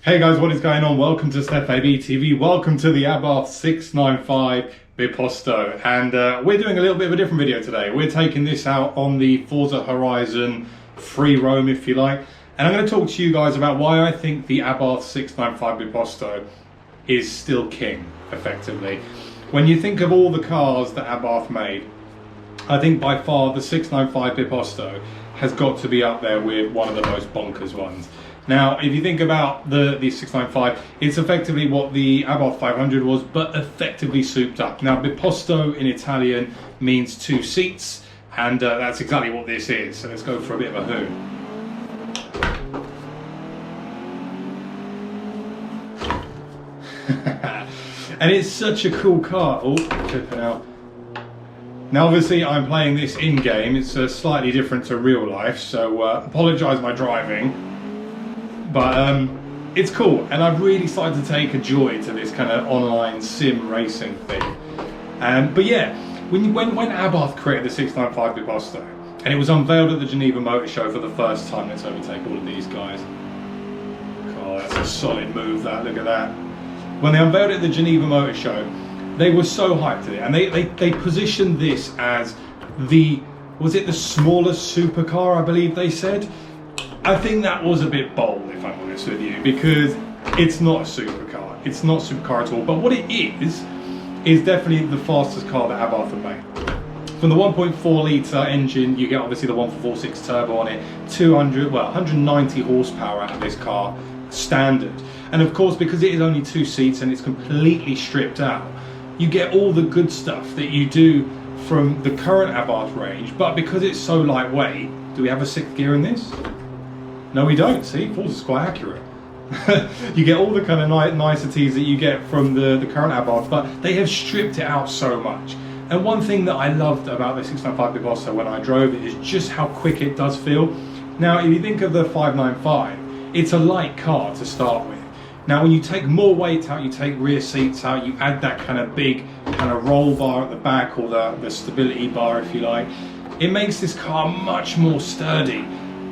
Hey guys, what is going on? Welcome to Stef ABtv. Welcome to the Abarth 695 Biposto. And we're doing a little bit of a different video today. We're taking this out on the Forza Horizon free roam, if you like. And I'm going to talk to you guys about why I think the Abarth 695 Biposto is still king, effectively. When you think of all the cars that Abarth made, I think by far the 695 Biposto has got to be up there with one of the most bonkers ones. Now, if you think about the 695, it's effectively what the Abarth 500 was, but effectively souped up. Now, Biposto in Italian means 2 seats, and that's exactly what this is. So let's go for a bit of a hoon. And it's such a cool car. Oh, flipping out. Now, obviously, I'm playing this in-game. It's slightly different to real life, so apologise my driving. But it's cool, and I've really started to take a joy to this kind of online sim racing thing. But yeah, when Abarth created the 695 Biposto, and it was unveiled at the Geneva Motor Show for the first time, let's overtake all of these guys. Oh, that's a solid move, that, look at that. When they unveiled it at the Geneva Motor Show, they were so hyped at it, and they positioned this as was it the smallest supercar, I believe they said? I think that was a bit bold, if I'm honest with you, because it's not a supercar. It's not a supercar at all. But what it is definitely the fastest car that Abarth have made. From the 1.4 litre engine, you get obviously the 1.46 turbo on it, 190 horsepower out of this car, standard. And of course, because it is only 2 seats and it's completely stripped out, you get all the good stuff that you do from the current Abarth range, but because it's so lightweight, do we have a 6th gear in this? No, we don't. See, Forza's quite accurate. You get all the kind of niceties that you get from the current Abarth, but they have stripped it out so much. And one thing that I loved about the 695 Biposto when I drove it is just how quick it does feel. Now, if you think of the 595, it's a light car to start with. Now, when you take more weight out, you take rear seats out, you add that kind of big kind of roll bar at the back, or the stability bar, if you like, it makes this car much more sturdy.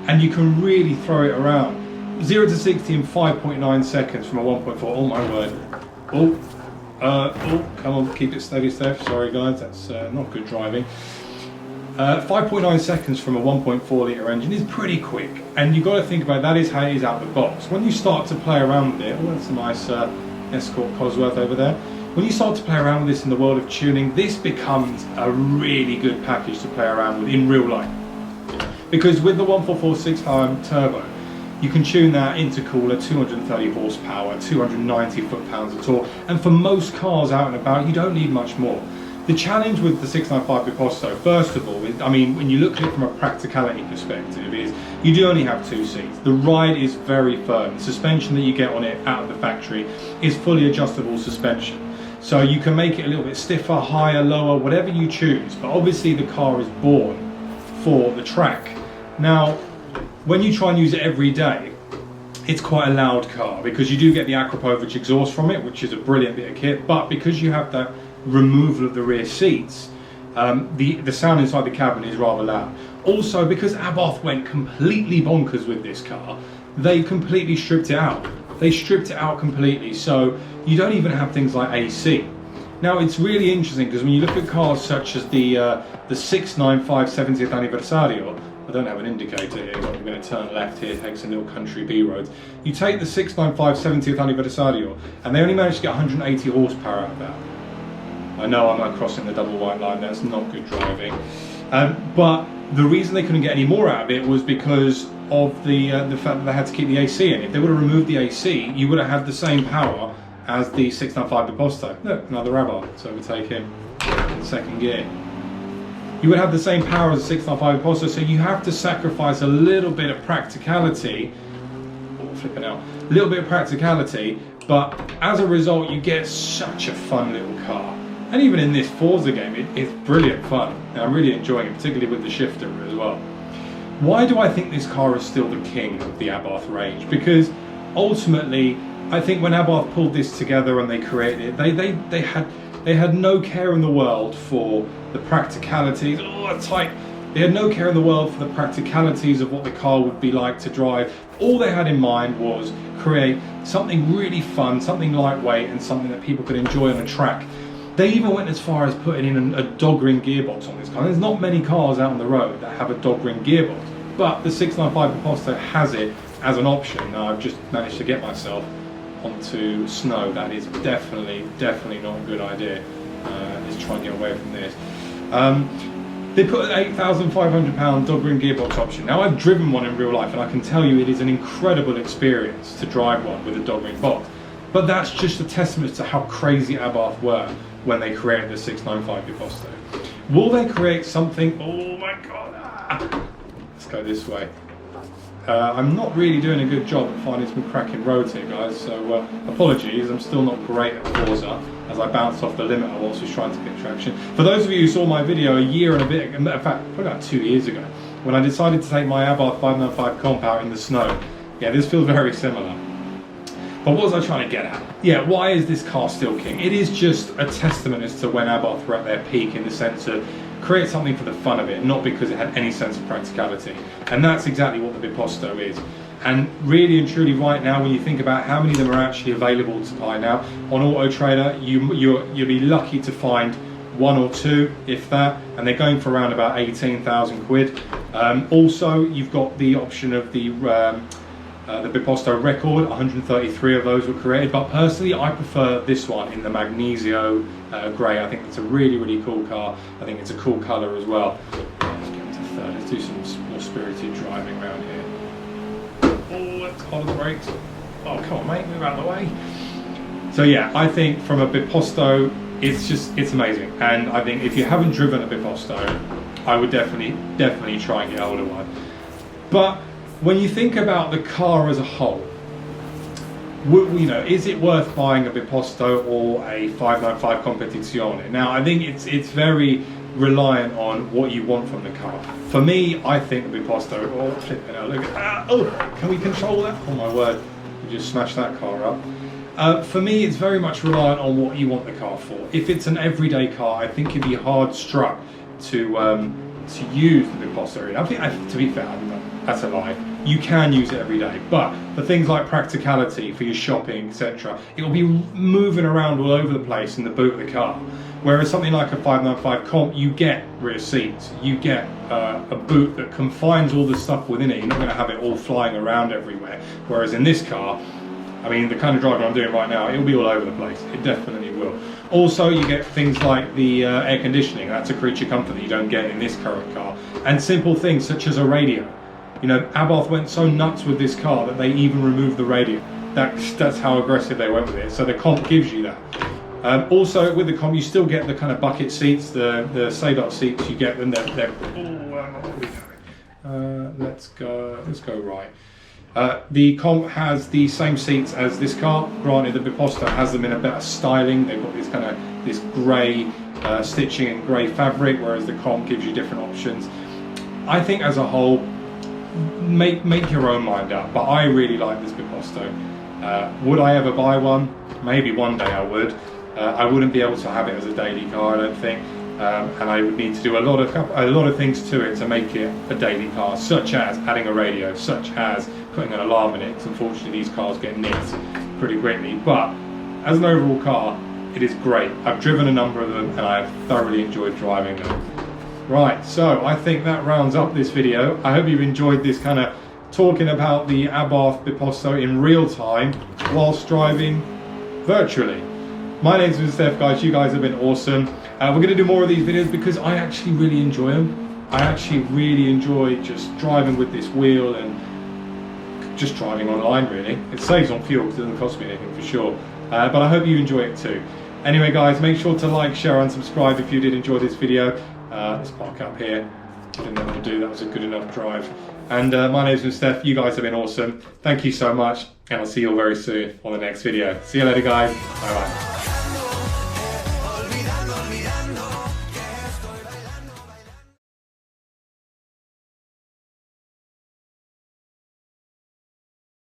And you can really throw it around. 0 to 60 in 5.9 seconds from a 1.4. Oh my word. Oh, come on, keep it steady, Stef. Sorry guys, that's not good driving. 5.9 seconds from a 1.4 litre engine is pretty quick. And you've got to think about that is how it is out of the box. When you start to play around with it, oh, that's a nice Escort Cosworth over there. When you start to play around with this in the world of tuning, this becomes a really good package to play around with in real life. Because with the 1.446 turbo, you can tune that intercooler, 230 horsepower, 290 foot-pounds of torque, and for most cars out and about, you don't need much more. The challenge with the 695 Biposto, first of all, is, I mean, when you look at it from a practicality perspective, is you do only have 2 seats. The ride is very firm. The suspension that you get on it out of the factory is fully adjustable suspension. So you can make it a little bit stiffer, higher, lower, whatever you choose, but obviously the car is born for the track. Now, when you try and use it every day, it's quite a loud car because you do get the Akrapovic exhaust from it, which is a brilliant bit of kit, but because you have that removal of the rear seats, the sound inside the cabin is rather loud. Also, because Abarth went completely bonkers with this car, they completely stripped it out. They stripped it out completely, so you don't even have things like AC. Now, it's really interesting because when you look at cars such as the 695 70th Anniversario, I don't have an indicator here, but I'm going to turn left here, take some little country B roads. You take the 695 70th Anniversario, and they only managed to get 180 horsepower out of that. I know I'm not crossing the double white line, that's not good driving. But the reason they couldn't get any more out of it was because of the fact that they had to keep the AC in. If they would have removed the AC, you would have had the same power as the 695 Biposto. Look, another Abarth, so we take him in 2nd gear. You would have the same power as a 695 Biposto, so you have to sacrifice a little bit of practicality. Oh, flipping out. A little bit of practicality, but as a result, you get such a fun little car. And even in this Forza game, it's brilliant fun. And I'm really enjoying it, particularly with the shifter as well. Why do I think this car is still the king of the Abarth range? Because ultimately, I think when Abarth pulled this together and they created it, they had no care in the world for the practicalities. Oh, They had no care in the world for the practicalities of what the car would be like to drive. All they had in mind was create something really fun, something lightweight, and something that people could enjoy on a track. They even went as far as putting in a dogring gearbox on this car. There's not many cars out on the road that have a dogring gearbox, but the 695 Biposto has it as an option. Now I've just managed to get myself onto snow. That is definitely not a good idea. Let's try and get away from this. They put an £8,500 dogring gearbox option. Now I've driven one in real life and I can tell you it is an incredible experience to drive one with a dogring box. But that's just a testament to how crazy Abarth were when they created the 695 Biposto. Will they create something? Oh my god! Let's go this way. I'm not really doing a good job at finding some cracking roads here, guys, so apologies. I'm still not great at Forza as I bounced off the limiter whilst I was trying to get traction. For those of you who saw my video a year and a bit, in fact, probably about 2 years ago, when I decided to take my Abarth 595 comp out in the snow, yeah, this feels very similar. But what was I trying to get at? Yeah, why is this car still king? It is just a testament as to when Abarth were at their peak, in the sense of create something for the fun of it, not because it had any sense of practicality. And that's exactly what the Biposto is. And really and truly right now, when you think about how many of them are actually available to buy now, on Auto Trader, you'll be lucky to find 1 or 2, if that, and they're going for around about 18,000 quid. Also, you've got the option of the Biposto Record. 133 of those were created, but personally I prefer this one in the Magnesio grey. I think it's a really cool car. I think it's a cool colour as well. Let's get into third. Let's do some more spirited driving around here. Oh, let's hold the brakes. Oh, come on mate, move out of the way. So yeah, I think from a Biposto, it's amazing. And I think if you haven't driven a Biposto, I would definitely try and get hold of one. But when you think about the car as a whole, you know, is it worth buying a Biposto or a 595 Competizione? Now, I think it's very reliant on what you want from the car. For me, I think the Biposto, oh, flipping out, look at that. Oh, can we control that? Oh my word, we just smashed that car up. For me, it's very much reliant on what you want the car for. If it's an everyday car, I think you'd be hard struck to use the Biposto. I think, to be fair, that's a lie. You can use it every day, but for things like practicality, for your shopping, etc., it will be moving around all over the place in the boot of the car. Whereas something like a 595 Comp, you get rear seats, you get a boot that confines all the stuff within it. You're not going to have it all flying around everywhere. Whereas in this car, I mean, the kind of driving I'm doing right now, it'll be all over the place. It definitely will. Also, you get things like the air conditioning. That's a creature comfort that you don't get in this current car. And simple things such as a radio. You know, Abarth went so nuts with this car that they even removed the radio. That's how aggressive they went with it. So the Comp gives you that. Also, with the Comp, you still get the kind of bucket seats, the Sadot seats. You get them. Let's go right. The Comp has the same seats as this car. Granted, the Biposto has them in a better styling. They've got this grey stitching and grey fabric, whereas the Comp gives you different options. I think as a whole, make your own mind up, but I really like this Biposto. Would I ever buy one? Maybe one day I would. I wouldn't be able to have it as a daily car, I don't think, and I would need to do a lot of things to it to make it a daily car, such as adding a radio, such as putting an alarm in it, because unfortunately these cars get nicked pretty quickly. But as an overall car, it is great. I've driven a number of them and I have thoroughly enjoyed driving them. Right, so I think that rounds up this video. I hope you've enjoyed this kind of talking about the Abarth Biposto in real time whilst driving virtually. My name's been Stef, guys. You guys have been awesome. We're going to do more of these videos because I actually really enjoy them. I actually really enjoy just driving with this wheel and just driving online, really. It saves on fuel because it doesn't cost me anything for sure. But I hope you enjoy it too. Anyway, guys, make sure to like, share and subscribe if you did enjoy this video. Let's park up here. Didn't know what to do, that was a good enough drive. And my name's been Stef, you guys have been awesome. Thank you so much, and I'll see you all very soon on the next video. See you later, guys. Bye bye.